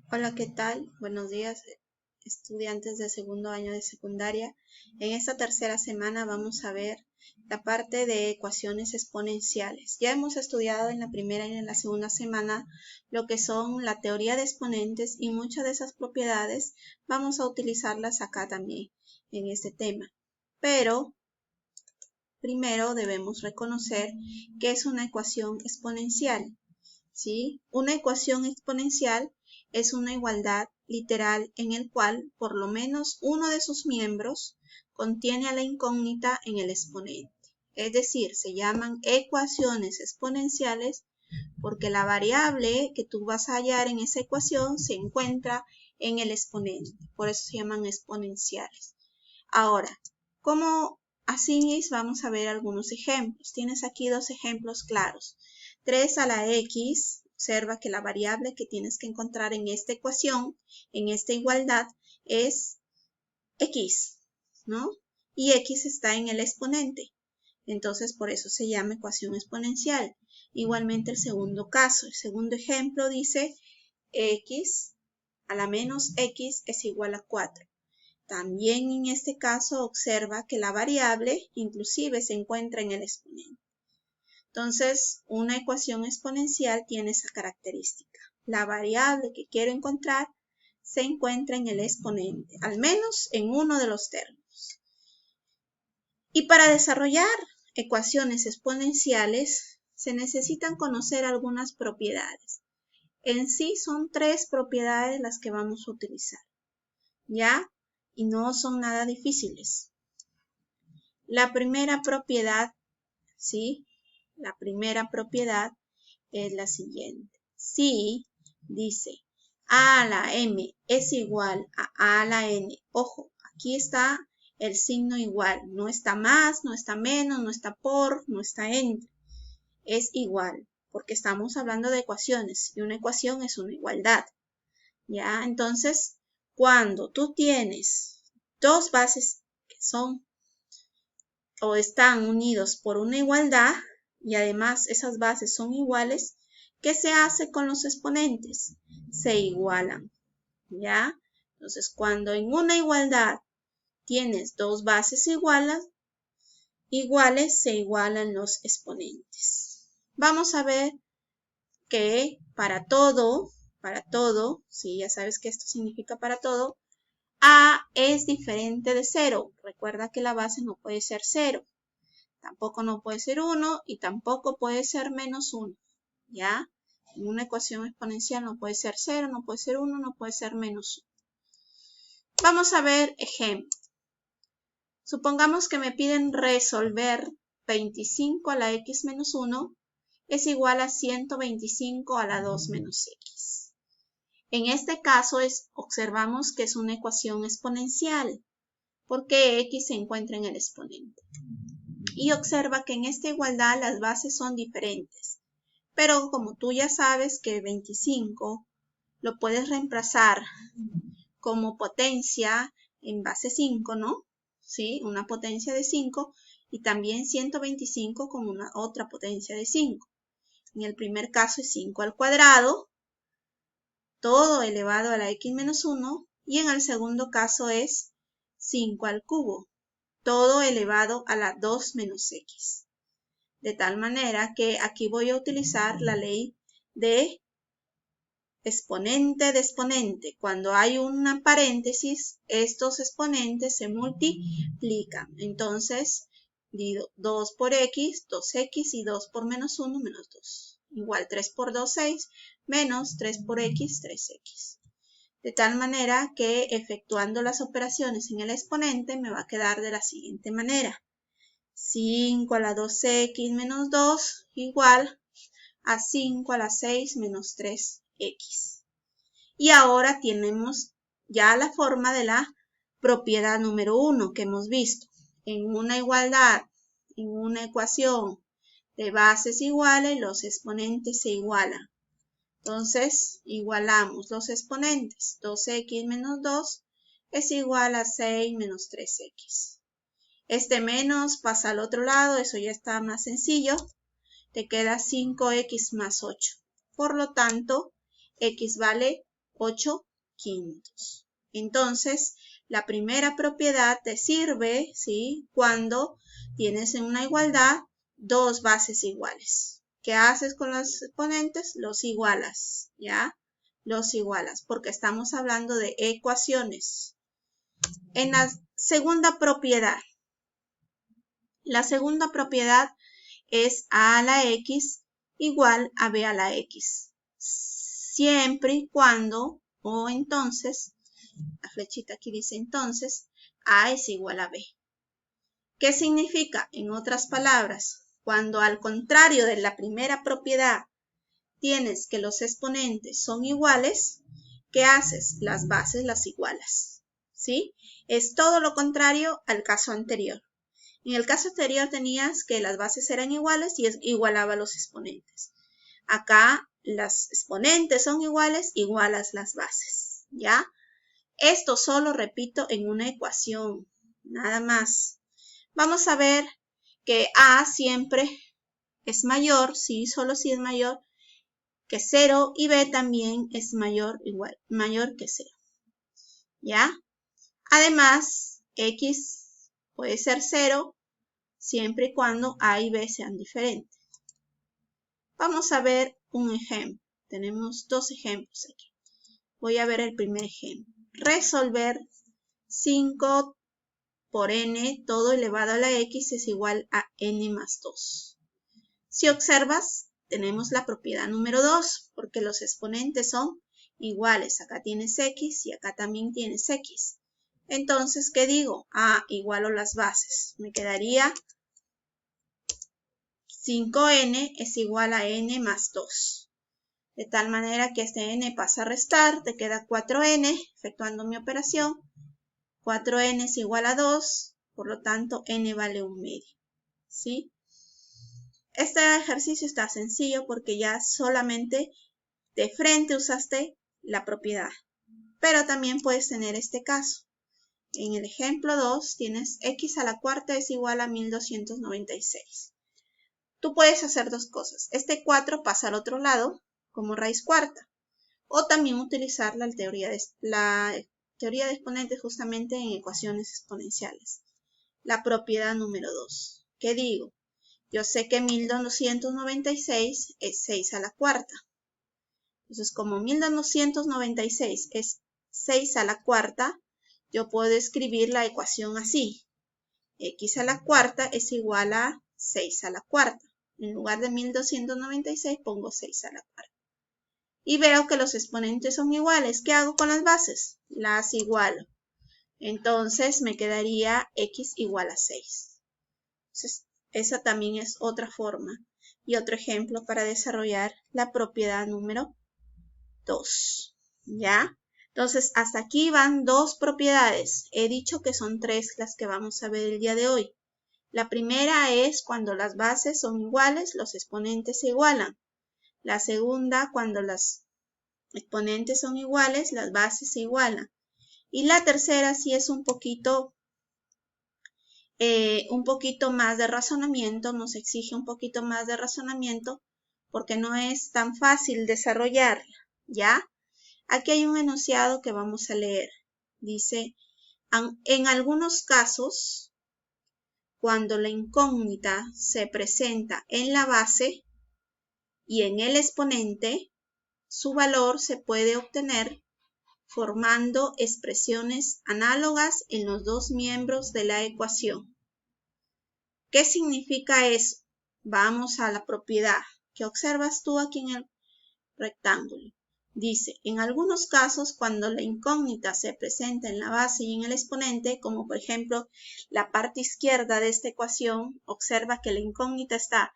Hola, ¿qué tal? Buenos días, estudiantes de segundo año de secundaria. En esta tercera semana vamos a ver la parte de ecuaciones exponenciales. Ya hemos estudiado en la primera y en la segunda semana lo que son la teoría de exponentes y muchas de esas propiedades vamos a utilizarlas acá también en este tema. Pero primero debemos reconocer que es una ecuación exponencial. ¿Sí? Una ecuación exponencial es una igualdad literal en el cual por lo menos uno de sus miembros contiene a la incógnita en el exponente. Es decir, se llaman ecuaciones exponenciales porque la variable que tú vas a hallar en esa ecuación se encuentra en el exponente. Por eso se llaman exponenciales. Ahora, ¿cómo así vamos a ver algunos ejemplos? Tienes aquí dos ejemplos claros. 3 a la x, observa que la variable que tienes que encontrar en esta ecuación, en esta igualdad, es x, ¿no? Y x está en el exponente. Entonces, por eso se llama ecuación exponencial. Igualmente el segundo caso, el segundo ejemplo dice x a la menos x es igual a 4. También en este caso observa que la variable inclusive se encuentra en el exponente. Entonces, una ecuación exponencial tiene esa característica. La variable que quiero encontrar se encuentra en el exponente, al menos en uno de los términos. Y para desarrollar ecuaciones exponenciales se necesitan conocer algunas propiedades. En sí son 3 propiedades las que vamos a utilizar, ¿ya? Y no son nada difíciles. La primera propiedad, ¿sí? La primera propiedad es la siguiente. Si dice a a la m es igual a la n, ojo, aquí está el signo igual, no está más, no está menos, no está por, no está entre, es igual, porque estamos hablando de ecuaciones y una ecuación es una igualdad, ¿ya? Entonces, cuando tú tienes dos bases que son o están unidos por una igualdad y además esas bases son iguales, ¿qué se hace con los exponentes? Se igualan, ¿ya? Entonces, cuando en una igualdad tienes dos bases iguales, se igualan los exponentes. Vamos a ver que para todo, sí, ya sabes que esto significa para todo, a es diferente de 0. Recuerda que la base no puede ser 0. Tampoco no puede ser 1 y tampoco puede ser menos 1, ¿ya? En una ecuación exponencial no puede ser 0, no puede ser 1, no puede ser menos 1. Vamos a ver ejemplo. Supongamos que me piden resolver 25 a la x menos 1 es igual a 125 a la 2 menos x. En este caso observamos que es una ecuación exponencial porque x se encuentra en el exponente. Y observa que en esta igualdad las bases son diferentes. Pero como tú ya sabes que 25 lo puedes reemplazar como potencia en base 5, ¿no? ¿Sí? Una potencia de 5 y también 125 con una otra potencia de 5. En el primer caso es 5 al cuadrado, todo elevado a la x menos 1, y en el segundo caso es 5 al cubo, todo elevado a la 2 menos x. De tal manera que aquí voy a utilizar la ley de exponente de exponente. Cuando hay una paréntesis, estos exponentes se multiplican. Entonces, divido 2 por x, 2x y 2 por menos 1, menos 2. Igual 3 por 2, 6, menos 3 por x, 3x. De tal manera que efectuando las operaciones en el exponente me va a quedar de la siguiente manera. 5 a la 2x menos 2 igual a 5 a la 6 menos 3x. Y ahora tenemos ya la forma de la propiedad número 1 que hemos visto. En una igualdad, en una ecuación de bases iguales, los exponentes se igualan. Entonces, igualamos los exponentes. 2x menos 2 es igual a 6 menos 3x. Este menos pasa al otro lado, eso ya está más sencillo. Te queda 5x más 8. Por lo tanto, x vale 8/5. Entonces, la primera propiedad te sirve, ¿sí? Cuando tienes en una igualdad dos bases iguales. ¿Qué haces con los exponentes? Los igualas, ¿ya? Los igualas, porque estamos hablando de ecuaciones. En la segunda propiedad, la segunda propiedad es a a la x igual a b a la x. Siempre y cuando, o entonces, la flechita aquí dice entonces, a es igual a b. ¿Qué significa? En otras palabras, cuando al contrario de la primera propiedad tienes que los exponentes son iguales, ¿qué haces? Las bases las igualas, ¿sí? Es todo lo contrario al caso anterior. En el caso anterior tenías que las bases eran iguales y igualaba los exponentes. Acá las exponentes son iguales, igualas las bases, ¿ya? Esto solo repito en una ecuación, nada más. Vamos a ver que a siempre es mayor, sí, solo si es mayor que 0 y b también es mayor que 0, ¿ya? Además, x puede ser 0 siempre y cuando a y b sean diferentes. Vamos a ver un ejemplo. Tenemos dos ejemplos aquí. Voy a ver el primer ejemplo. Resolver 5 por n todo elevado a la x es igual a n más 2. Si observas, tenemos la propiedad número 2, porque los exponentes son iguales. Acá tienes x y acá también tienes x. Entonces, ¿qué digo? Igualo las bases. Me quedaría 5n es igual a n más 2. De tal manera que este n pasa a restar, te queda 4n, efectuando mi operación. 4n es igual a 2, por lo tanto n vale 1/2, ¿sí? Este ejercicio está sencillo porque ya solamente de frente usaste la propiedad. Pero también puedes tener este caso. En el ejemplo 2 tienes x a la cuarta es igual a 1296. Tú puedes hacer dos cosas. Este 4 pasa al otro lado como raíz cuarta. O también utilizar la teoría de exponentes justamente en ecuaciones exponenciales. La propiedad número 2. ¿Qué digo? Yo sé que 1296 es 6 a la cuarta. Entonces, como 1296 es 6 a la cuarta, yo puedo escribir la ecuación así. X a la cuarta es igual a 6 a la cuarta. En lugar de 1296 pongo 6 a la cuarta. Y veo que los exponentes son iguales. ¿Qué hago con las bases? Las igualo. Entonces me quedaría x igual a 6. Entonces, esa también es otra forma y otro ejemplo para desarrollar la propiedad número 2. ¿Ya? Entonces, hasta aquí van dos propiedades. He dicho que son tres las que vamos a ver el día de hoy. La primera es cuando las bases son iguales, los exponentes se igualan. La segunda, cuando los exponentes son iguales, las bases se igualan. Y la tercera sí es un poquito más de razonamiento, nos exige un poquito más de razonamiento porque no es tan fácil desarrollarla, ¿ya? Aquí hay un enunciado que vamos a leer. Dice, en algunos casos, cuando la incógnita se presenta en la base y en el exponente, su valor se puede obtener formando expresiones análogas en los dos miembros de la ecuación. ¿Qué significa eso? Vamos a la propiedad que observas tú aquí en el rectángulo. Dice, en algunos casos, cuando la incógnita se presenta en la base y en el exponente, como por ejemplo la parte izquierda de esta ecuación, observa que la incógnita está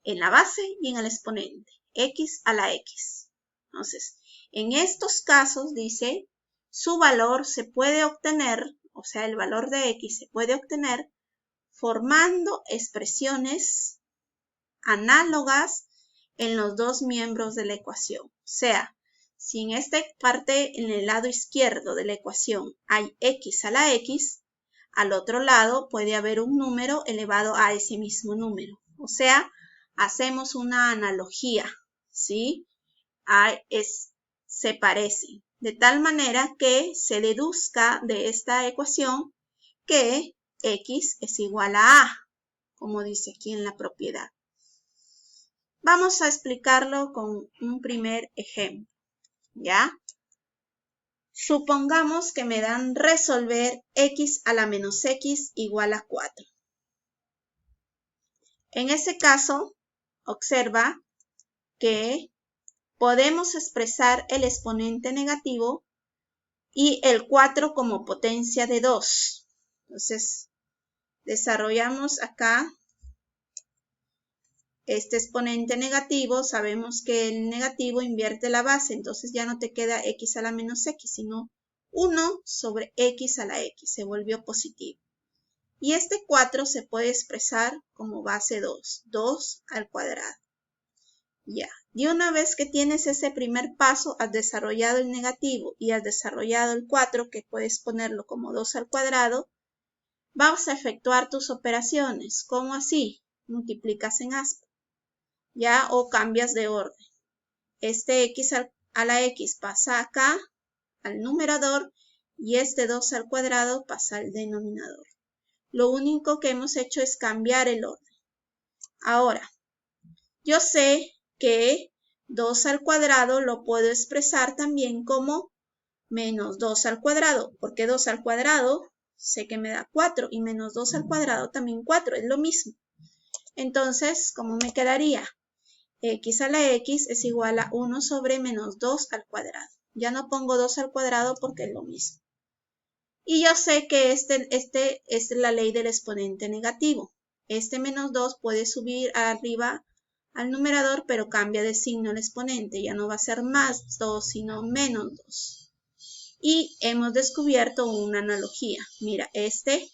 en la base y en el exponente, x a la x. Entonces, en estos casos, dice, su valor se puede obtener, o sea, el valor de x se puede obtener formando expresiones análogas en los dos miembros de la ecuación. O sea, si en esta parte, en el lado izquierdo de la ecuación, hay x a la x, al otro lado puede haber un número elevado a ese mismo número. O sea, hacemos una analogía, ¿sí? se parecen, de tal manera que se deduzca de esta ecuación que x es igual a A, como dice aquí en la propiedad. Vamos a explicarlo con un primer ejemplo, ¿ya? Supongamos que me dan resolver x a la menos x igual a 4. En ese caso, observa que podemos expresar el exponente negativo y el 4 como potencia de 2. Entonces, desarrollamos acá este exponente negativo. Sabemos que el negativo invierte la base, entonces ya no te queda x a la menos x, sino 1 sobre x a la x, se volvió positivo. Y este 4 se puede expresar como base 2, 2 al cuadrado. Ya, y una vez que tienes ese primer paso, has desarrollado el negativo y has desarrollado el 4, que puedes ponerlo como 2 al cuadrado, vamos a efectuar tus operaciones. ¿Cómo así? Multiplicas en aspa, ya, o cambias de orden. Este x a la x pasa acá, al numerador, y este 2 al cuadrado pasa al denominador. Lo único que hemos hecho es cambiar el orden. Ahora, yo sé que 2 al cuadrado lo puedo expresar también como menos 2 al cuadrado, porque 2 al cuadrado sé que me da 4 y menos 2 al cuadrado también 4, es lo mismo. Entonces, ¿cómo me quedaría? X a la x es igual a 1 sobre menos 2 al cuadrado. Ya no pongo 2 al cuadrado porque es lo mismo. Y yo sé que este es la ley del exponente negativo. Este menos 2 puede subir arriba al numerador, pero cambia de signo el exponente. Ya no va a ser más 2, sino menos 2. Y hemos descubierto una analogía. Mira, este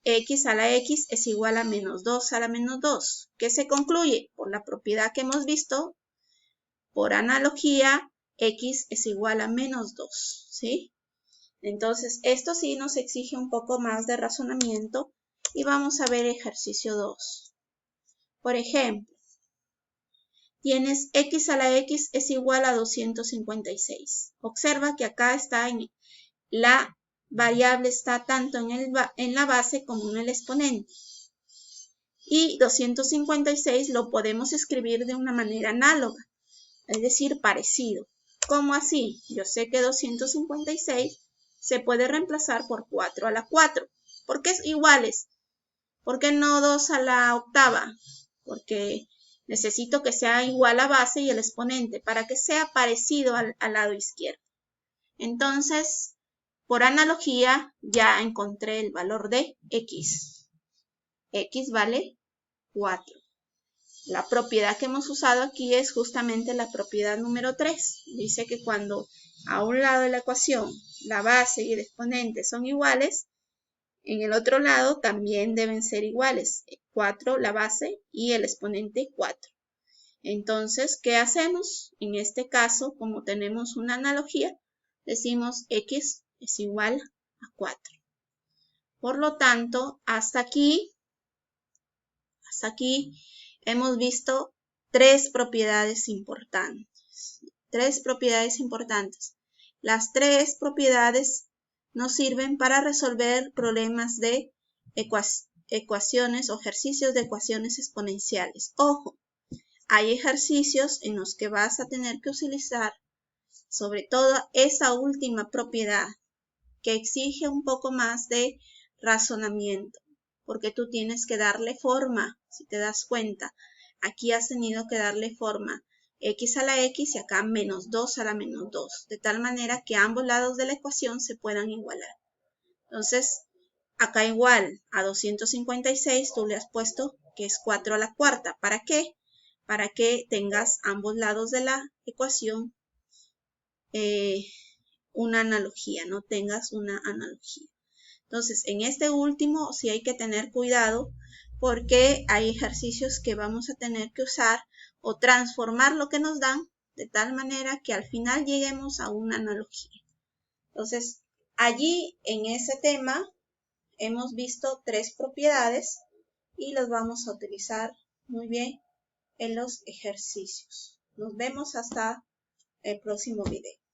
x a la x es igual a menos 2 a la menos 2. ¿Qué se concluye? Por la propiedad que hemos visto, por analogía, x es igual a menos 2, ¿sí? Entonces, esto sí nos exige un poco más de razonamiento y vamos a ver ejercicio 2. Por ejemplo, tienes x a la x es igual a 256. Observa que acá está la variable está tanto en la base como en el exponente. Y 256 lo podemos escribir de una manera análoga, es decir, parecido. ¿Cómo así? Yo sé que 256 se puede reemplazar por 4 a la 4. ¿Por qué es iguales? ¿Por qué no 2 a la octava? Porque necesito que sea igual a base y el exponente para que sea parecido al lado izquierdo. Entonces, por analogía, ya encontré el valor de x. X vale 4. La propiedad que hemos usado aquí es justamente la propiedad número 3. Dice que cuando a un lado de la ecuación la base y el exponente son iguales, en el otro lado también deben ser iguales. 4 la base y el exponente 4. Entonces, ¿qué hacemos? En este caso, como tenemos una analogía, decimos x es igual a 4. Por lo tanto, hasta aquí hemos visto tres propiedades importantes. Las tres propiedades nos sirven para resolver problemas de ecuaciones o ejercicios de ecuaciones exponenciales. Ojo, hay ejercicios en los que vas a tener que utilizar sobre todo esa última propiedad que exige un poco más de razonamiento, porque tú tienes que darle forma, si te das cuenta. Aquí has tenido que darle forma x a la x y acá menos 2 a la menos 2, de tal manera que ambos lados de la ecuación se puedan igualar. Entonces, acá igual a 256 tú le has puesto que es 4 a la cuarta. ¿Para qué? Para que tengas ambos lados de la ecuación una analogía, no tengas una analogía. Entonces, en este último sí hay que tener cuidado porque hay ejercicios que vamos a tener que usar o transformar lo que nos dan de tal manera que al final lleguemos a una analogía. Entonces, allí en ese tema hemos visto tres propiedades y las vamos a utilizar muy bien en los ejercicios. Nos vemos hasta el próximo video.